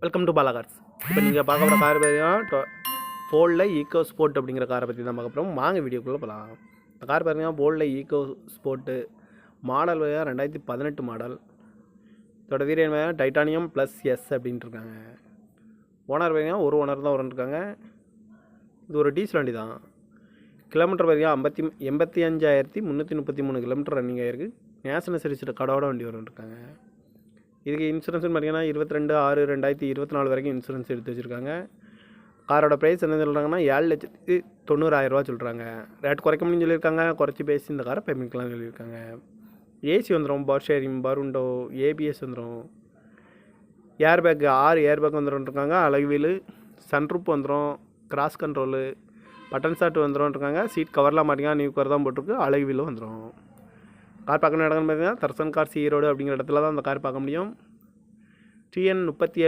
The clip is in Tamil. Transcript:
Welcome to Bala cars. இப்போ நீங்கள் பார்க்க போகிற கார் பார்த்தீங்கன்னா ஃபோல்டில் ஈக்கோ ஸ்போர்ட் அப்படிங்கிற காரை பற்றி தான் பார்க்க போகிறோம். வாங்க வீடியோக்குள்ளே போகலாம். இந்த கார் பார்த்தீங்கன்னா ஃபோல்டில் ஈக்கோ ஸ்போர்ட்டு மாடல் பார்த்தீங்கன்னா 2018 மாடல். இதோட வீரியன் பார்த்தீங்கன்னா டைட்டானியம் ப்ளஸ் எஸ் அப்படின்ட்டு இருக்காங்க. ஓனர் பார்த்தீங்கன்னா ஒரு ஓனர் தான் இருக்காங்க. இது ஒரு டீசல் வண்டி தான். கிலோமீட்டர் பார்த்தீங்கன்னா 85,333 கிலோமீட்டர் ரன்னிங் ஆகிருக்கு. நேஷனல் சர்வீஸோட கடோட வண்டி இருக்காங்க. இதுக்கு இன்சூரன்ஸ்னு பார்த்தீங்கன்னா 22/6/2024 வரைக்கும் இன்சூரன்ஸ் எடுத்து வச்சுருக்காங்க. காரோட ப்ரைஸ் என்ன சொல்கிறாங்கன்னா 7,90,000 சொல்கிறாங்க. ரேட் குறைக்க முடியும்னு சொல்லியிருக்காங்க. குறைச்சி பேசி இந்த காரை பேமெண்ட்லாம் சொல்லியிருக்காங்க. ஏசி வந்துடும், பவர் ஷேரிங், பருண்டோ, ஏபிஎஸ் வந்துடும், ஏர்பேக் 6 ஏர்பேக் வந்துடும்ருக்காங்க. அழகுவீல், சன்ரூப் வந்துடும், கிராஸ் கண்ட்ரோலு, பட்டன் ஷாட் வந்துடும்ருக்காங்க. சீட் கவர்லாம் மாட்டிங்கன்னா நியூ கவர் தான் போட்டிருக்கு. அழகுவீலும் வந்துடும். கார் பார்க்கணும் இடம்னு பார்த்தீங்கன்னா தர்சன் கார்ஸ் ஈரோடு அப்படிங்கிற இடத்துல தான் அந்த கார் பார்க்க முடியும். TN 37